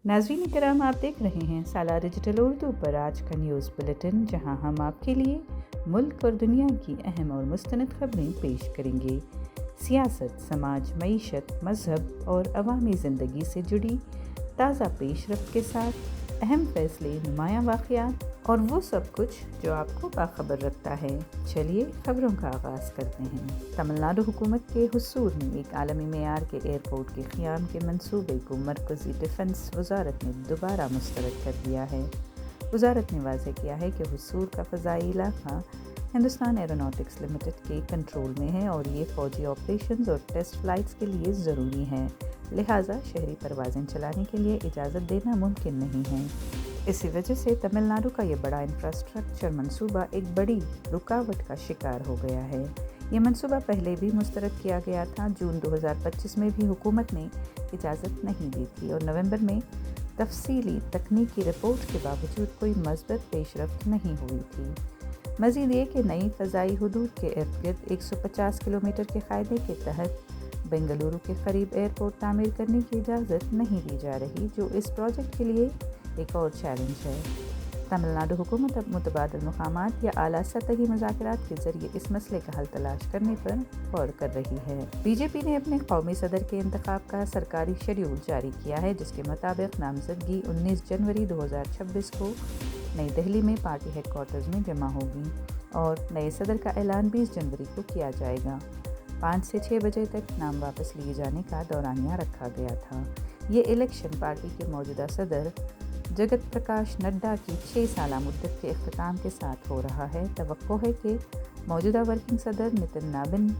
नाज़रीन करام, आप देख रहे हैं साला डिजिटल उर्दू पर आज का न्यूज़ बुलेटिन, जहां हम आपके लिए मुल्क और दुनिया की अहम और मुस्तनद खबरें पेश करेंगे। सियासत, समाज, मईशत, मज़हब और अवामी ज़िंदगी से जुड़ी ताज़ा पेशरफ्त के साथ अहम फ़ैसले, नुमायाँ वाक़यात और वो सब कुछ जो आपको बाखबर रखता है। चलिए खबरों का आगाज़ करते हैं। तमिलनाडु हुकूमत के हुसूर में एक आलमी मेयार के एयरपोर्ट के क़याम के मंसूबे को मरकज़ी डिफेंस वज़ारत ने दोबारा मुस्तरद कर दिया है। वज़ारत ने वाज़ेह किया है कि हुसूर का फ़ज़ाई इलाक़ा हिंदुस्तान एरोनॉटिक्स लिमिटेड के कंट्रोल में है और ये फ़ौजी ऑपरेशंस और टेस्ट फ़्लाइट्स के लिए ज़रूरी है, लिहाजा शहरी परवाज़ें चलाने के लिए इजाज़त देना मुमकिन नहीं है। इसी वजह से तमिलनाडु का ये बड़ा इंफ्रास्ट्रक्चर मंसूबा एक बड़ी रुकावट का शिकार हो गया है। ये मंसूबा पहले भी मुस्तरद किया गया था। जून 2025 में भी हुकूमत ने इजाज़त नहीं दी थी और नवंबर में तफसीली तकनीकी रिपोर्ट के बावजूद कोई मज़बूत पेशरफ्त नहीं हुई थी। मज़ीद ये कि नई फ़ज़ाई हुदूद के इर्द गिर्द 150 किलोमीटर के क़ायदे के तहत बेंगलुरु के करीब एयरपोर्ट तामीर करने की इजाज़त नहीं दी जा रही, जो इस प्रोजेक्ट के लिए एक और चैलेंज है। तमिलनाडु हुकूमत अब मुतबादिल मकामात या आला सतही मुज़ाकरात के ज़रिए इस मसले का हल तलाश करने पर गौर कर रही है। बीजेपी ने अपने कौमी सदर के इंतखाब का सरकारी शेड्यूल जारी किया है, जिसके मुताबिक नामजदगी 19 जनवरी 2026 को नई दिल्ली में पार्टी हेडक्वार्टर्स में जमा होगी और नए सदर का ऐलान 20 जनवरी को किया जाएगा। 5 से 6 बजे तक नाम वापस लिए जाने का दौरानिया रखा गया था। ये इलेक्शन पार्टी के मौजूदा सदर जगत प्रकाश नड्डा की 6 साला मुद्दत के इख्तिताम के साथ हो रहा है। तवक्को है कि मौजूदा वर्किंग सदर नितिन नाबिन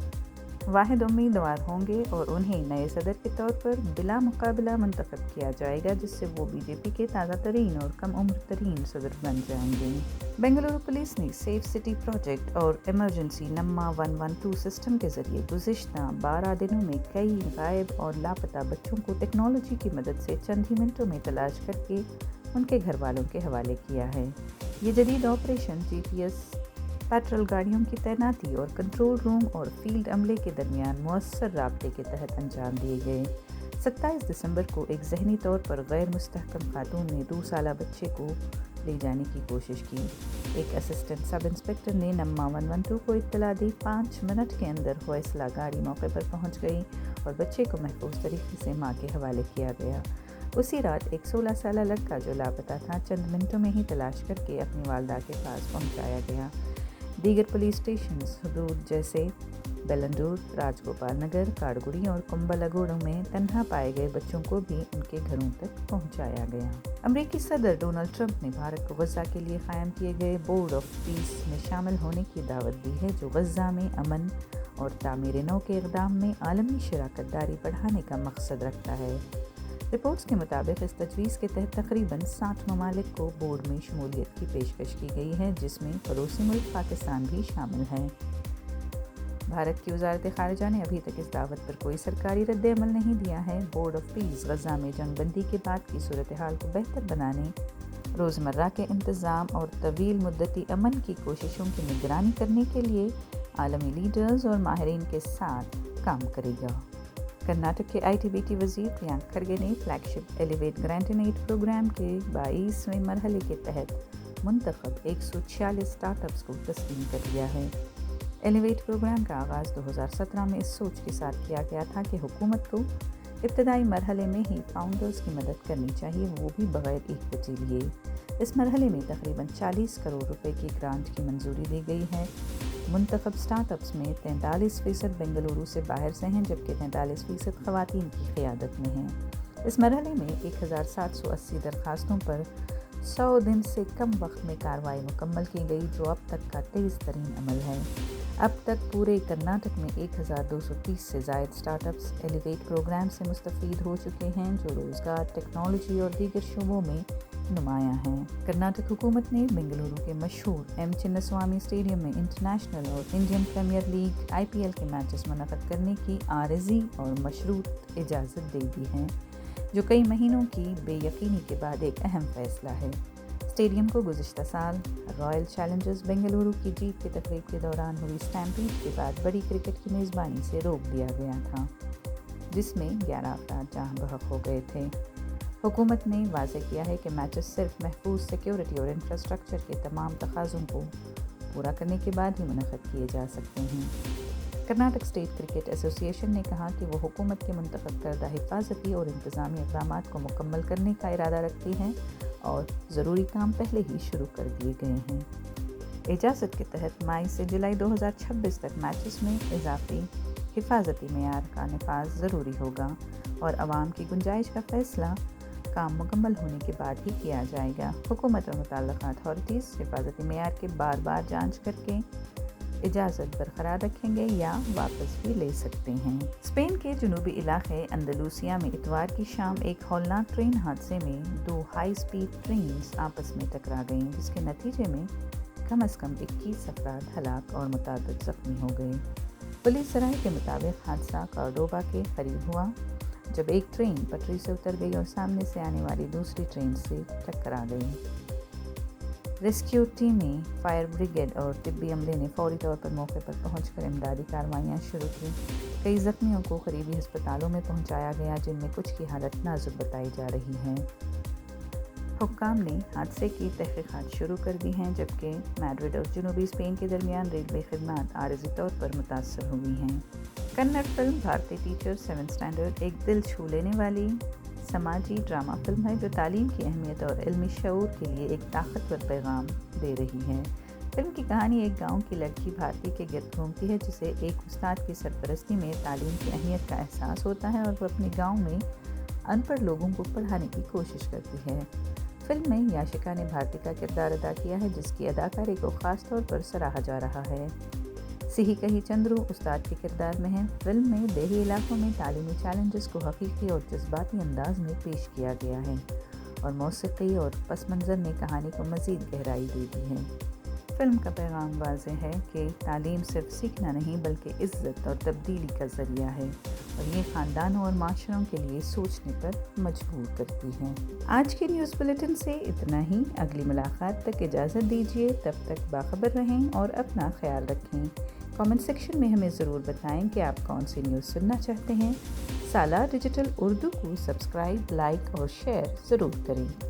वाहिद उम्मीदवार होंगे और उन्हें नए सदर के तौर पर बिला मुकाबला मुंतखब किया जाएगा, जिससे वो बीजेपी के ताज़ा तरीन और कम उम्र तरीन सदर बन जाएंगे। बेंगलुरु पुलिस ने सेफ सिटी प्रोजेक्ट और इमरजेंसी नम्मा 112 सिस्टम के ज़रिए गुज़िश्ता 12 दिनों में कई गायब और लापता बच्चों को टेक्नोलॉजी की मदद से चंद ही मिनटों में तलाश करके उनके घर वालों के हवाले किया है। ये जदीद ऑपरेशन GPS पेट्रोल गाड़ियों की तैनाती और कंट्रोल रूम और फील्ड अमले के दरमियान मुअस्सर राब्ते के तहत अंजाम दिए गए। 27 दिसंबर को एक ज़हनी तौर पर गैर मुस्तहकम खातून ने 2 साला बच्चे को ले जाने की कोशिश की। एक असिस्टेंट सब इंस्पेक्टर ने नम्मा 112 को इत्तला दी। 5 मिनट के अंदर फैसला गाड़ी मौके पर पहुंच गई और बच्चे को महफूज तरीके से मां के हवाले किया गया। उसी रात एक 16 साला लड़का जो लापता था चंद मिनटों में ही तलाश करके अपनी वालदा के पास पहुंचाया गया। दीगर पुलिस स्टेशन हदूद जैसे बेलंदूर, राजगोपाल नगर, काड़गुड़ी और कुंबलगुड़ में तन्हा पाए गए बच्चों को भी उनके घरों तक पहुंचाया गया। अमेरिकी सदर डोनाल्ड ट्रंप ने भारत को गज़ा के लिए कायम किए गए बोर्ड ऑफ पीस में शामिल होने की दावत दी है, जो गज़ा में अमन और तामीर नौ के इक़दाम में आलमी शराकत दारी बढ़ाने का मकसद रखता है। रिपोर्ट्स के मुताबिक इस तजवीज़ के तहत तकरीबन 60 ममालिक को बोर्ड में शमूलियत की पेशकश की गई है, जिसमें पड़ोसी मुल्क पाकिस्तान भी शामिल है। भारत की वज़ारत ख़ारिजा ने अभी तक इस दावत पर कोई सरकारी रद्द-ए-अमल नहीं दिया है। बोर्ड ऑफ पीस गज़ा में जंगबंदी के बाद की सूरत हाल को बेहतर बनाने, रोज़मर्रा के इंतज़ाम और तवील मुद्दती अमन की कोशिशों की निगरानी करने के लिए आलमी लीडर्स और माहिरीन के साथ काम करेगा। कर्नाटक के ITBT वज़ीर प्रियंक खरगे ने flagship elevate grant in aid program के 22वें मरहले के तहत मुंतखब 146 स्टार्टअप्स को तस्लीम कर लिया है। एलिवेट प्रोग्राम का आगाज़ 2017 में इस सोच के साथ किया गया था कि हुकूमत को इब्तदाई मरहले में ही फाउंडर्स की मदद करनी चाहिए, वो भी बग़ैर इक्विटी लिए। इस मरहले में तकरीबन 40 करोड़ रुपए की ग्रांट की मंजूरी दी गई है। मुंतखब स्टार्टअप्स में 43% बेंगलुरु से बाहर से हैं, जबकि 43% ख़वातीन की क़ियादत में हैं। इस मरहले में 1780 दरख्वास्तों पर 100 दिन से कम वक्त में कार्रवाई मुकम्मल की गई, जो अब तक का तेज़ तरीन अमल है। अब तक पूरे कर्नाटक में 1230 से ज़ायद स्टार्टअप्स एलिवेट प्रोग्राम से मुस्तफ़ीद हो चुके हैं, जो रोज़गार, टेक्नोलॉजी और दीगर शोबों में नुमायाँ हैं। कर्नाटक हुकूमत ने बेंगलुरु के मशहूर M चिन्नास्वामी स्टेडियम में इंटरनेशनल और इंडियन प्रीमियर लीग IPL के मैचेस मुनक़्क़द करने की आरज़ी और मशरूत इजाज़त दे दी है, जो कई महीनों की बेयकीनी के बाद एक अहम फ़ैसला है। स्टेडियम को गुज़िश्ता साल रॉयल चैलेंजर्स बेंगलुरु की जीत की तकरीब के दौरान हुई स्टैम्पीड के बाद बड़ी क्रिकेट की मेज़बानी से रोक दिया गया था, जिसमें 11 अफराद जहाँ बहक हो गए थे। हुकूमत ने वाज़ेह किया है कि मैचेस सिर्फ महफूज सिक्योरिटी और इंफ्रास्ट्रक्चर के तमाम तकाज़ों को पूरा करने के बाद ही मुनक़्क़द किए जा सकते हैं। कर्नाटक स्टेट क्रिकेट एसोसिएशन ने कहा कि वो हुकूमत के मुंतखब करदा हिफाजती और इंतज़ामी इक़दाम को मुकम्मल करने का इरादा रखती हैं और ज़रूरी काम पहले ही शुरू कर दिए गए हैं। इजाज़त के तहत मई से जुलाई 2026 तक मैचेस में इजाफी हिफाजती मेयार का नफाज ज़रूरी होगा और आवाम की गुंजाइश का फ़ैसला काम मुकम्मल होने के बाद ही किया जाएगा। हुकूमत और मुतल्लिक़ा अथॉरिटीज़ हिफाजती मेयार के बार बार जांच करके इजाज़त बरकरार रखेंगे या वापस भी ले सकते हैं। स्पेन के जनूबी इलाके अंदलूसिया में इतवार की शाम एक हौलनाक ट्रेन हादसे में 2 हाई स्पीड ट्रेन्स आपस में टकरा गईं, जिसके नतीजे में कम से कम 21 अफराद हलाक और मुताबिक ज़ख्मी हो गए। पुलिस सराय के मुताबिक हादसा कॉर्डोबा के करीब हुआ, जब एक ट्रेन पटरी से उतर गई और सामने से आने वाली दूसरी ट्रेन से टकरा गई। रेस्क्यू टीमें, फायर ब्रिगेड और तिब्बी अमले ने फौरी तौर पर मौके पर पहुंचकर इमदादी कार्रवाइयाँ शुरू की। कई ज़ख्मियों को करीबी अस्पतालों में पहुंचाया गया, जिनमें कुछ की हालत नाजुक बताई जा रही है। हुक्काम ने हादसे की तहक़ीक़ात शुरू कर दी हैं, जबकि मैड्रिड और जनूबी स्पेन के दरमियान रेलवे खदमात आरज़ी तौर पर मुतासर हुई हैं। कन्नड़ फिल्म भारतीय टीचर 7th स्टैंडर्ड एक दिल छू लेने वाली समाजी ड्रामा फिल्म है जो तालीम की अहमियत और इल्मी शऊर के लिए एक ताकतवर पैगाम दे रही है। फिल्म की कहानी एक गांव की लड़की भारती के गिर्द घूमती है, जिसे एक उस्ताद की सरपरस्ती में तालीम की अहमियत का एहसास होता है और वह अपने गाँव में अनपढ़ लोगों को पढ़ाने की कोशिश करती है। फिल्म में याशिका ने भारती का किरदार अदा किया है, जिसकी अदाकारी को ख़ास तौर पर सराहा जा रहा है। सिही कही चंद्रू उस्ताद के किरदार में है। फिल्म में देही इलाकों में तालीमी चैलेंजेस को हकीकी और जज्बाती अंदाज में पेश किया गया है और मौसीकी और पस मंज़र ने कहानी को मज़ीद गहराई दे दी है। फिल्म का पैगाम वाज़ेह है कि तालीम सिर्फ सीखना नहीं बल्कि इज़्ज़त और तब्दीली का ज़रिया है और ये ख़ानदानों और माशरों के लिए सोचने पर मजबूर करती है। आज के न्यूज़ बुलेटिन से इतना ही। अगली मुलाकात तक इजाज़त दीजिए, तब तक बाखबर रहें और अपना ख्याल रखें। कमेंट सेक्शन में हमें ज़रूर बताएं कि आप कौन सी न्यूज़ सुनना चाहते हैं। सालार डिजिटल उर्दू को सब्सक्राइब, लाइक और शेयर ज़रूर करें।